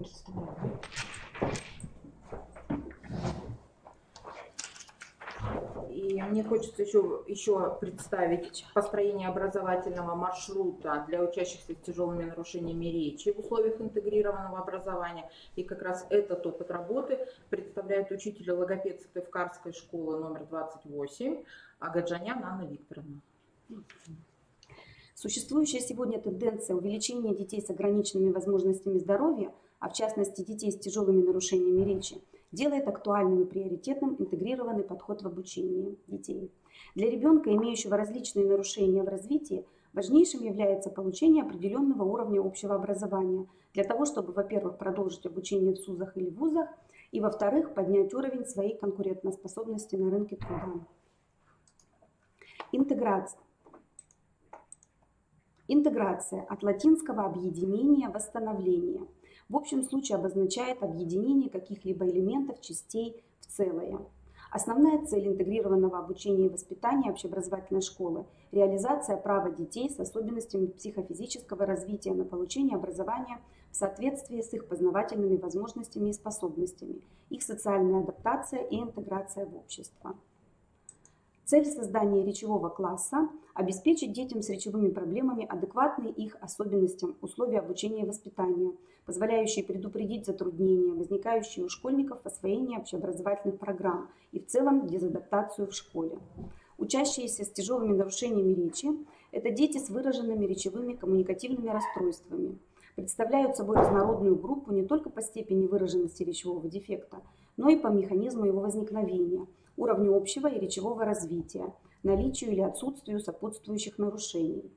представляю. И мне хочется еще представить построение образовательного маршрута для учащихся с тяжелыми нарушениями речи в условиях интегрированного образования. И как раз этот опыт работы представляет учитель логопед Сыктывкарской школы номер 28 Агаджанян Анна Викторовна. Существующая сегодня тенденция увеличения детей с ограниченными возможностями здоровья, а в частности детей с тяжелыми нарушениями речи, делает актуальным и приоритетным интегрированный подход в обучении детей. Для ребенка, имеющего различные нарушения в развитии, важнейшим является получение определенного уровня общего образования для того, чтобы, во-первых, продолжить обучение в СУЗах или вузах, и, во-вторых, поднять уровень своей конкурентоспособности на рынке труда. Интеграция от латинского объединения, восстановление. В общем случае обозначает объединение каких-либо элементов, частей в целое. Основная цель интегрированного обучения и воспитания общеобразовательной школы – реализация права детей с особенностями психофизического развития на получение образования в соответствии с их познавательными возможностями и способностями, их социальная адаптация и интеграция в общество. Цель создания речевого класса – обеспечить детям с речевыми проблемами адекватные их особенностям условия обучения и воспитания, позволяющие предупредить затруднения, возникающие у школьников в освоении общеобразовательных программ и в целом дезадаптацию в школе. Учащиеся с тяжелыми нарушениями речи – это дети с выраженными речевыми коммуникативными расстройствами. Представляют собой разнородную группу не только по степени выраженности речевого дефекта, но и по механизму его возникновения, уровню общего и речевого развития, наличию или отсутствию сопутствующих нарушений.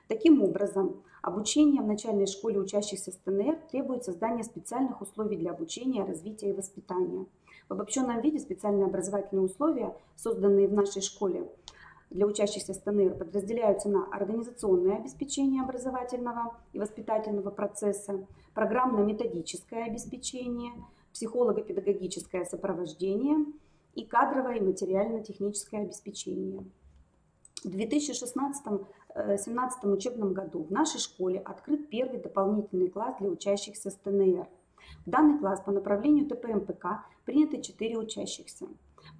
Таким образом, обучение в начальной школе учащихся с ТНР требует создания специальных условий для обучения, развития и воспитания. В обобщенном виде специальные образовательные условия, созданные в нашей школе для учащихся с ТНР, подразделяются на организационное обеспечение образовательного и воспитательного процесса, программно-методическое обеспечение, психолого-педагогическое сопровождение и кадровое и материально-техническое обеспечение. В 2016-2017 учебном году в нашей школе открыт первый дополнительный класс для учащихся с ТНР. В данный класс по направлению ТП-МПК принято 4 учащихся.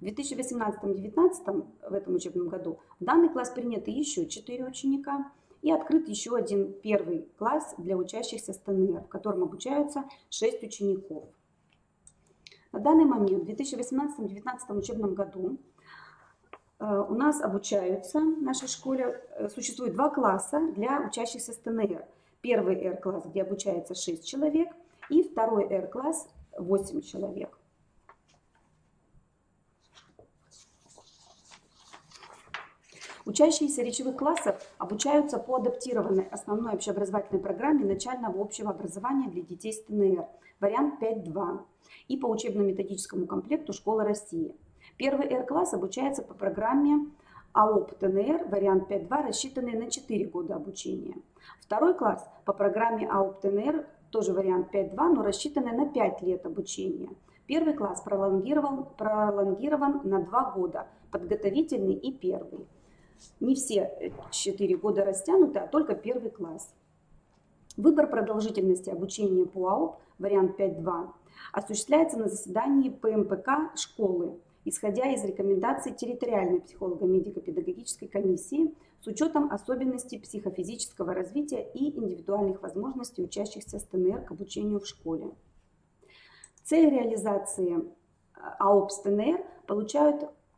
В 2018-2019 в этом учебном году в данный класс принято еще 4 ученика и открыт еще один первый класс для учащихся с ТНР, в котором обучаются 6 учеников. На данный момент в 2018-2019 учебном году у нас обучаются в нашей школе, существует 2 класса для учащихся с ТНР. Первый R-класс, где обучается 6 человек, и второй R-класс 8 человек. Учащиеся речевых классов обучаются по адаптированной основной общеобразовательной программе начального общего образования для детей с ТНР, вариант 5.2, и по учебно-методическому комплекту «Школа России». Первый R-класс обучается по программе АОП ТНР, вариант 5.2, рассчитанный на 4 года обучения. Второй класс по программе АОП ТНР, тоже вариант 5.2, но рассчитанный на 5 лет обучения. Первый класс пролонгирован на 2 года, подготовительный и первый. Не все 4 года растянуты, а только первый класс. Выбор продолжительности обучения по АОП, вариант 5.2, осуществляется на заседании ПМПК школы, исходя из рекомендаций территориальной психолого-медико-педагогической комиссии с учетом особенностей психофизического развития и индивидуальных возможностей учащихся с ТНР к обучению в школе. Цель реализации АОП с ТНР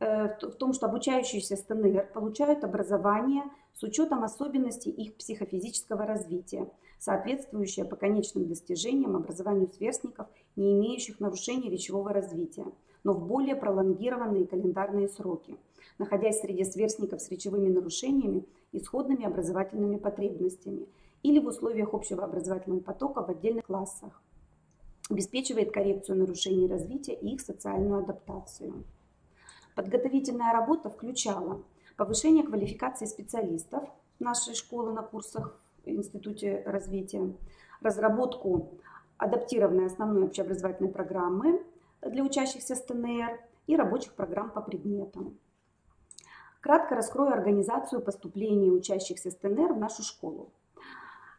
в том, что обучающиеся с ТНР получают образование с учетом особенностей их психофизического развития, соответствующее по конечным достижениям образованию сверстников, не имеющих нарушений речевого развития, но в более пролонгированные календарные сроки, находясь среди сверстников с речевыми нарушениями и сходными образовательными потребностями или в условиях общего образовательного потока в отдельных классах, обеспечивает коррекцию нарушений развития и их социальную адаптацию. Подготовительная работа включала повышение квалификации специалистов нашей школы на курсах в Институте развития, разработку адаптированной основной общеобразовательной программы для учащихся с ТНР и рабочих программ по предметам. Кратко раскрою организацию поступления учащихся с ТНР в нашу школу.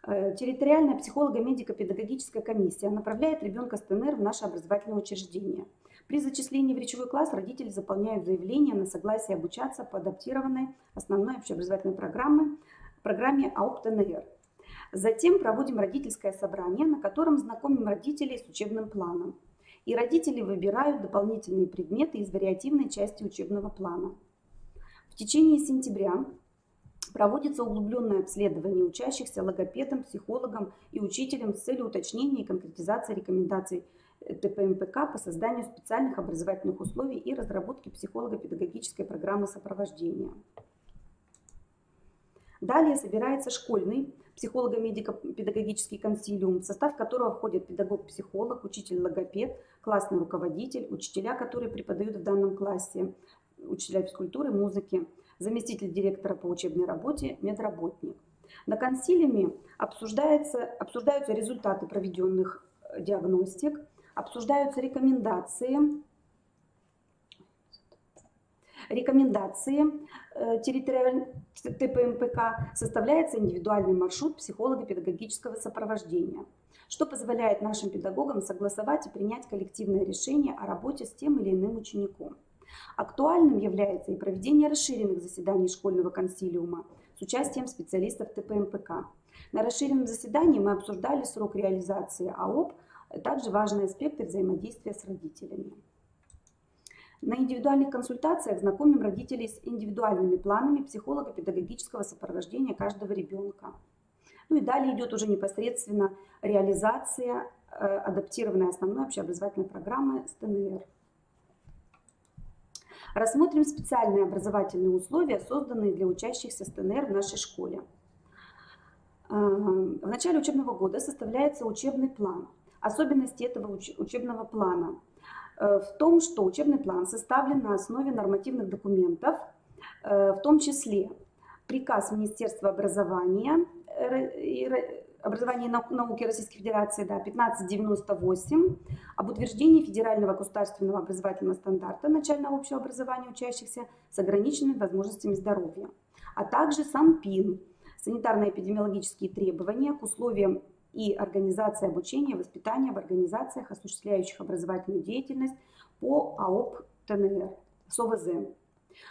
Территориальная психолого-медико-педагогическая комиссия направляет ребенка с ТНР в наше образовательное учреждение. При зачислении в речевой класс родители заполняют заявление на согласие обучаться по адаптированной основной общеобразовательной программе АОП ТНР. Затем проводим родительское собрание, на котором знакомим родителей с учебным планом. И родители выбирают дополнительные предметы из вариативной части учебного плана. В течение сентября проводится углубленное обследование учащихся логопедом, психологом и учителем с целью уточнения и конкретизации рекомендаций ТПМПК по созданию специальных образовательных условий и разработке психолого-педагогической программы сопровождения. Далее собирается школьный психолого-медико-педагогический консилиум, в состав которого входят педагог-психолог, учитель-логопед, классный руководитель, учителя, которые преподают в данном классе, учителя физкультуры, музыки, заместитель директора по учебной работе, медработник. На консилиуме обсуждаются результаты проведенных диагностик, обсуждаются рекомендации территориальной ТПМПК, составляется индивидуальный маршрут психолого-педагогического сопровождения, что позволяет нашим педагогам согласовать и принять коллективное решение о работе с тем или иным учеником. Актуальным является и проведение расширенных заседаний школьного консилиума с участием специалистов ТПМПК. На расширенном заседании мы обсуждали срок реализации АОП, а также важные аспекты взаимодействия с родителями. На индивидуальных консультациях знакомим родителей с индивидуальными планами психолого-педагогического сопровождения каждого ребенка. Ну и далее идет уже непосредственно реализация адаптированной основной общеобразовательной программы с ТНР. Рассмотрим специальные образовательные условия, созданные для учащихся с ТНР в нашей школе. В начале учебного года составляется учебный план. Особенности этого учебного плана в том, что учебный план составлен на основе нормативных документов, в том числе приказ Министерства образования и науки Российской Федерации 1598 об утверждении федерального государственного образовательного стандарта начального общего образования учащихся с ограниченными возможностями здоровья, а также СанПин, санитарно-эпидемиологические требования к условиям и организации обучения и воспитания в организациях, осуществляющих образовательную деятельность по АОП ТНР, СОВЗ.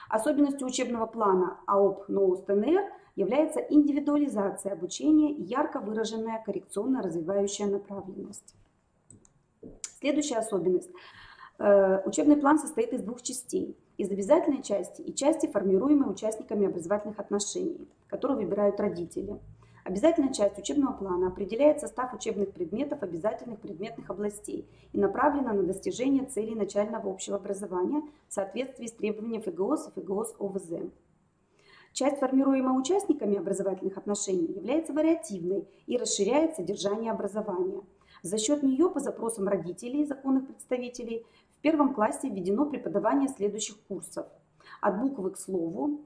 Особенностью учебного плана АОП НОУС ТНР является индивидуализация обучения и ярко выраженная коррекционно-развивающая направленность. Следующая особенность. Учебный план состоит из двух частей. Из обязательной части и части, формируемой участниками образовательных отношений, которую выбирают родители. Обязательная часть учебного плана определяет состав учебных предметов обязательных предметных областей и направлена на достижение целей начального общего образования в соответствии с требованиями ФГОС и ФГОС ОВЗ. Часть, формируемая участниками образовательных отношений, является вариативной и расширяет содержание образования. За счет нее по запросам родителей и законных представителей в первом классе введено преподавание следующих курсов: от буквы к слову,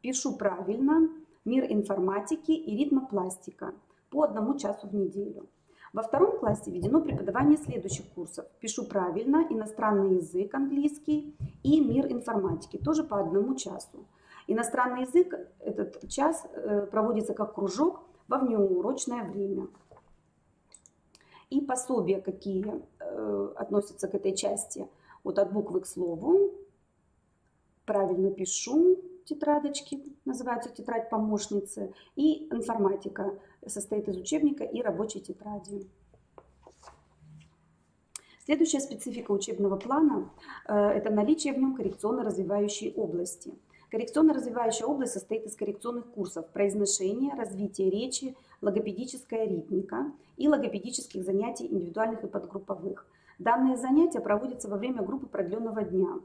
пишу правильно, мир информатики и ритмопластика по 1 часу в неделю. Во втором классе введено преподавание следующих курсов: пишу правильно, иностранный язык английский и мир информатики, тоже по 1 часу. Иностранный язык, этот час проводится как кружок во внеурочное время. И пособия, какие относятся к этой части: вот от буквы к слову, правильно пишу, тетрадочки, называются тетрадь помощницы, и информатика состоит из учебника и рабочей тетради. Следующая специфика учебного плана – это наличие в нем коррекционно-развивающей области. Коррекционно-развивающая область состоит из коррекционных курсов произношения, развития речи, логопедическая ритмика и логопедических занятий индивидуальных и подгрупповых. Данные занятия проводятся во время группы продленного дня.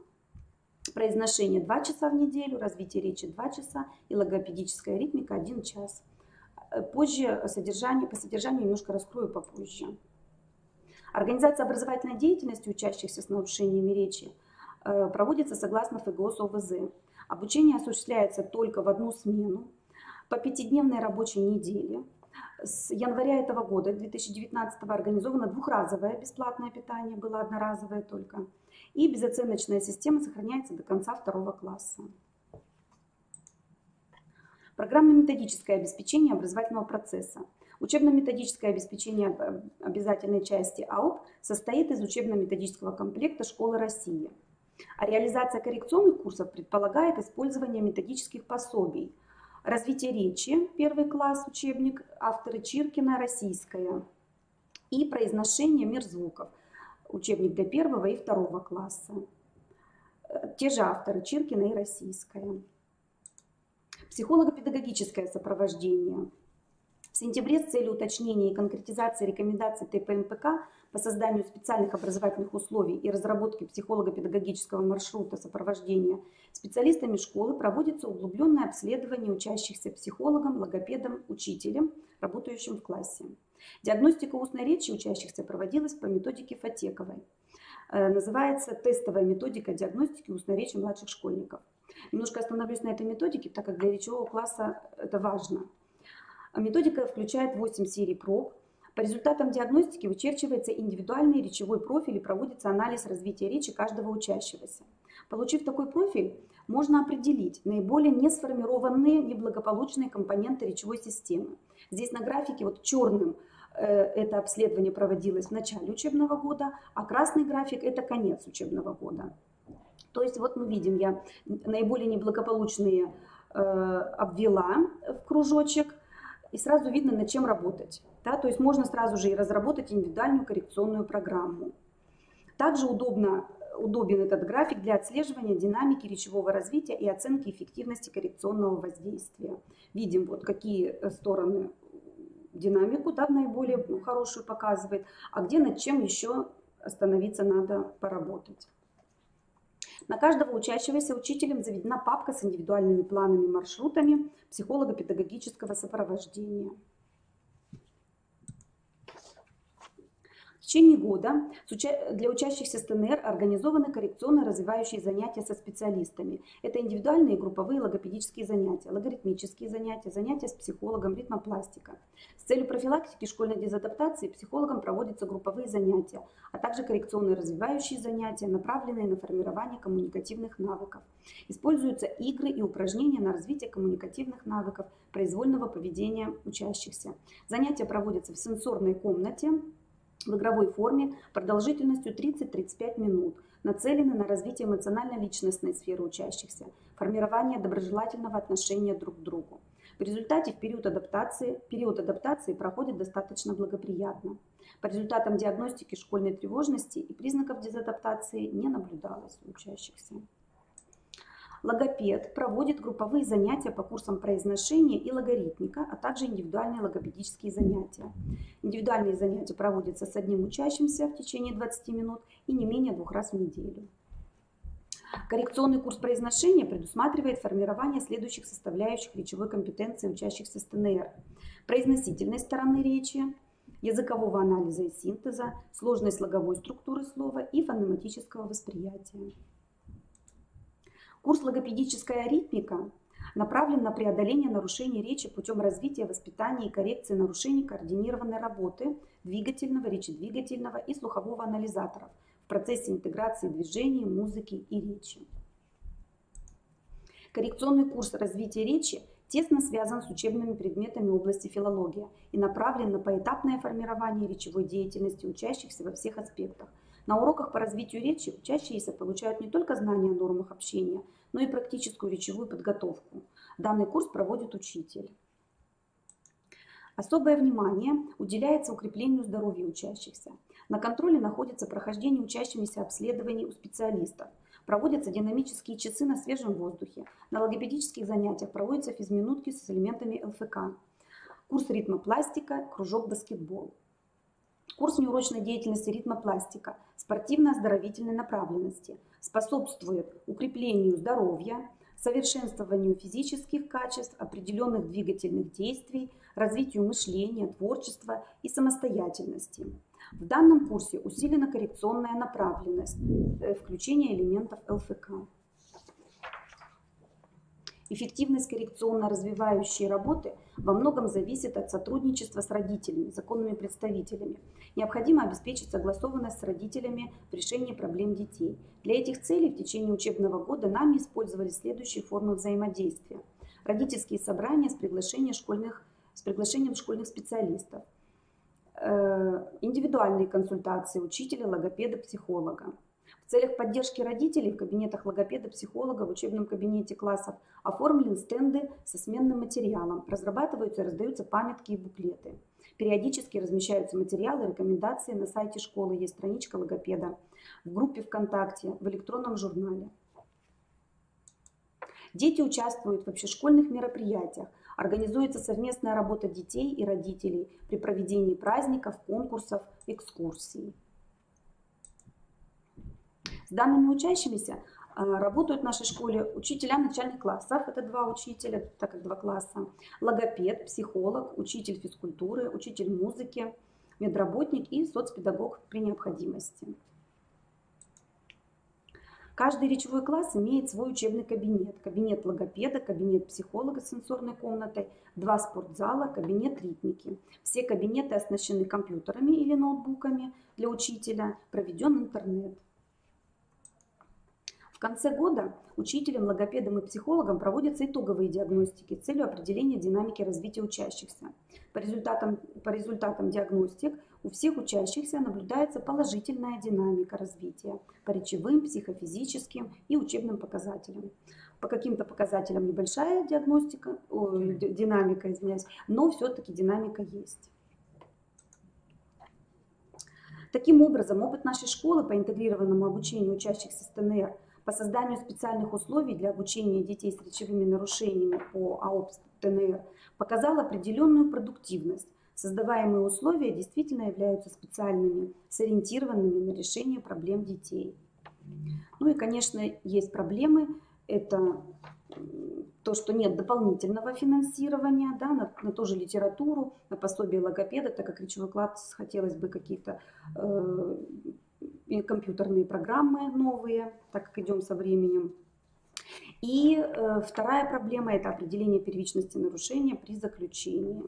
Произношение 2 часа в неделю, развитие речи 2 часа и логопедическая ритмика 1 час. Позже по содержанию немножко раскрою попозже. Организация образовательной деятельности учащихся с нарушениями речи проводится согласно ФГОС ОВЗ. Обучение осуществляется только в 1 смену по 5-дневной рабочей неделе. С января этого года, 2019, организовано двухразовое бесплатное питание, было одноразовое только. И безоценочная система сохраняется до конца 2 класса. Программно-методическое обеспечение образовательного процесса. Учебно-методическое обеспечение обязательной части АОП состоит из учебно-методического комплекта «Школы России». А реализация коррекционных курсов предполагает использование методических пособий. Развитие речи, 1 класс, учебник, авторы Чиркина, российская. И произношение мир звуков, учебник для 1 и 2 класса. Те же авторы Чиркина и российская. Психолого-педагогическое сопровождение. В сентябре с целью уточнения и конкретизации рекомендаций ТПМПК по созданию специальных образовательных условий и разработке психолого-педагогического маршрута сопровождения специалистами школы проводится углубленное обследование учащихся психологом, логопедом, учителем, работающим в классе. Диагностика устной речи учащихся проводилась по методике Фатековой. Называется тестовая методика диагностики устной речи младших школьников. Немножко остановлюсь на этой методике, так как для речевого класса это важно. Методика включает 8 серий проб. По результатам диагностики вычерчивается индивидуальный речевой профиль и проводится анализ развития речи каждого учащегося. Получив такой профиль, можно определить наиболее несформированные, неблагополучные компоненты речевой системы. Здесь на графике вот черным это обследование проводилось в начале учебного года, а красный график это конец учебного года. То есть вот мы видим, я наиболее неблагополучные обвела в кружочек, и сразу видно, над чем работать. Да? То есть можно сразу же и разработать индивидуальную коррекционную программу. Также удобен этот график для отслеживания динамики речевого развития и оценки эффективности коррекционного воздействия. Видим, вот какие стороны динамику, да, наиболее хорошую показывает, а где над чем еще остановиться надо поработать. На каждого учащегося учителем заведена папка с индивидуальными планами, маршрутами психолого-педагогического сопровождения. В течение года для учащихся с ТНР организованы коррекционно-развивающие занятия со специалистами. Это индивидуальные и групповые логопедические занятия, логарифмические занятия, занятия с психологом, ритмопластика. С целью профилактики школьной дезадаптации психологом проводятся групповые занятия, а также коррекционно-развивающие занятия, направленные на формирование коммуникативных навыков. Используются игры и упражнения на развитие коммуникативных навыков, произвольного поведения учащихся. Занятия проводятся в сенсорной комнате, в игровой форме продолжительностью 30-35 минут, нацелены на развитие эмоционально-личностной сферы учащихся, формирование доброжелательного отношения друг к другу. В результате период адаптации проходит достаточно благоприятно. По результатам диагностики школьной тревожности и признаков дезадаптации не наблюдалось у учащихся. Логопед проводит групповые занятия по курсам произношения и логарифмика, а также индивидуальные логопедические занятия. Индивидуальные занятия проводятся с одним учащимся в течение 20 минут и не менее 2 раз в неделю. Коррекционный курс произношения предусматривает формирование следующих составляющих речевой компетенции учащихся с ТНР: произносительной стороны речи, языкового анализа и синтеза, сложной слоговой структуры слова и фонематического восприятия. Курс «Логопедическая аритмика» направлен на преодоление нарушений речи путем развития, воспитания и коррекции нарушений координированной работы двигательного, речедвигательного и слухового анализаторов в процессе интеграции движений, музыки и речи. Коррекционный курс развития речи тесно связан с учебными предметами области филологии и направлен на поэтапное формирование речевой деятельности учащихся во всех аспектах. На уроках по развитию речи учащиеся получают не только знания о нормах общения, но и практическую речевую подготовку. Данный курс проводит учитель. Особое внимание уделяется укреплению здоровья учащихся. На контроле находится прохождение учащимися обследований у специалистов. Проводятся динамические часы на свежем воздухе. На логопедических занятиях проводятся физминутки с элементами ЛФК. Курс ритмопластика, кружок баскетбол. Курс неурочной деятельности ритмопластика спортивно-оздоровительной направленности способствует укреплению здоровья, совершенствованию физических качеств, определенных двигательных действий, развитию мышления, творчества и самостоятельности. В данном курсе усилена коррекционная направленность, включение элементов ЛФК. Эффективность коррекционно-развивающей работы во многом зависит от сотрудничества с родителями, законными представителями. Необходимо обеспечить согласованность с родителями в решении проблем детей. Для этих целей в течение учебного года нами использовались следующие формы взаимодействия. родительские собрания с приглашением школьных специалистов, индивидуальные консультации учителя, логопеда, психолога. В целях поддержки родителей в кабинетах логопеда, психолога, в учебном кабинете классов оформлены стенды со сменным материалом, разрабатываются и раздаются памятки и буклеты. Периодически размещаются материалы, рекомендации на сайте школы, есть страничка логопеда, в группе ВКонтакте, в электронном журнале. Дети участвуют в общешкольных мероприятиях, организуется совместная работа детей и родителей при проведении праздников, конкурсов, экскурсий. С данными учащимися работают в нашей школе учителя начальных классов, это 2 учителя, так как 2 класса, логопед, психолог, учитель физкультуры, учитель музыки, медработник и соцпедагог при необходимости. Каждый речевой класс имеет свой учебный кабинет. Кабинет логопеда, кабинет психолога с сенсорной комнатой, 2 спортзала, кабинет ритмики. Все кабинеты оснащены компьютерами или ноутбуками для учителя, проведен интернет. В конце года учителям, логопедам и психологам проводятся итоговые диагностики с целью определения динамики развития учащихся. По результатам диагностик у всех учащихся наблюдается положительная динамика развития по речевым, психофизическим и учебным показателям. По каким-то показателям небольшая динамика, но все-таки динамика есть. Таким образом, опыт нашей школы по интегрированному обучению учащихся с ТНР по созданию специальных условий для обучения детей с речевыми нарушениями по АОП ТНР показал определенную продуктивность. Создаваемые условия действительно являются специальными, сориентированными на решение проблем детей. Ну и, конечно, есть проблемы. Это то, что нет дополнительного финансирования, да, на ту же литературу, на пособие логопеда, так как речевой класс хотелось бы какие-то компьютерные программы новые, так как идем со временем. И вторая проблема – это определение первичности нарушения при заключении.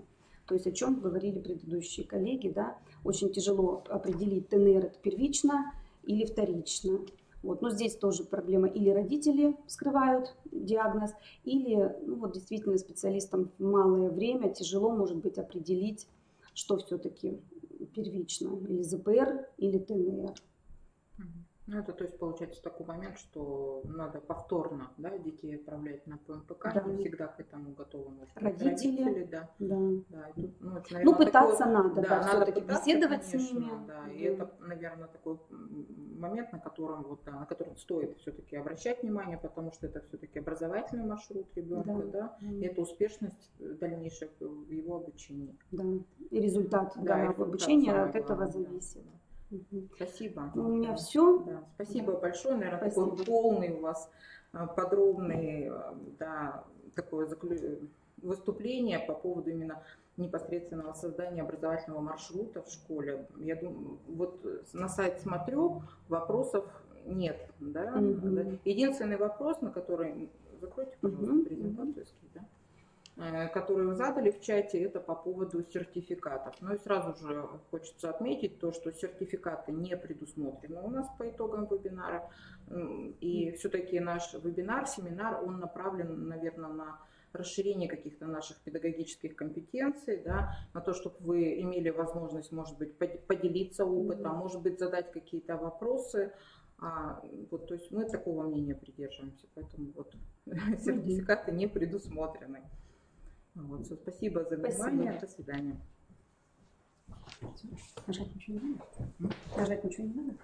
То есть о чем говорили предыдущие коллеги, да, очень тяжело определить, ТНР это первично или вторично. Вот. Но здесь тоже проблема, или родители скрывают диагноз, или действительно специалистам в малое время тяжело может быть определить, что все-таки первично, или ЗПР, или ТНР. Ну, это, то есть, получается такой момент, что надо повторно, да, детей отправлять на ПМПК, да. Не всегда к этому готовы, может, родители, да. Да. Да, и тут, это, наверное, пытаться такой, надо, да, надо все-таки беседовать с ними. Да, и это, наверное, такой момент, на котором стоит все-таки обращать внимание, потому что это все-таки образовательный маршрут ребенка, да, и это успешность дальнейшая в его обучении. Да, и результат обучения от этого зависит. Спасибо. У меня все. Да, спасибо большое. Наверное, такой полный у вас подробный, да, такое выступление по поводу именно непосредственного создания образовательного маршрута в школе. Я думаю, вот на сайт смотрю, вопросов нет. Да? Единственный вопрос, на который... Закройте, пожалуйста, презентацию, да? Которые вы задали в чате, это по поводу сертификатов. Ну и сразу же хочется отметить то, что сертификаты не предусмотрены у нас по итогам вебинара. И все-таки наш вебинар, семинар, он направлен, наверное, на расширение каких-то наших педагогических компетенций, да, на то, чтобы вы имели возможность, может быть, поделиться опытом, может быть, задать какие-то вопросы. То есть мы такого мнения придерживаемся, поэтому сертификаты не предусмотрены. Спасибо за внимание. До свидания. Нажать ничего не надо? Нажать ничего не надо?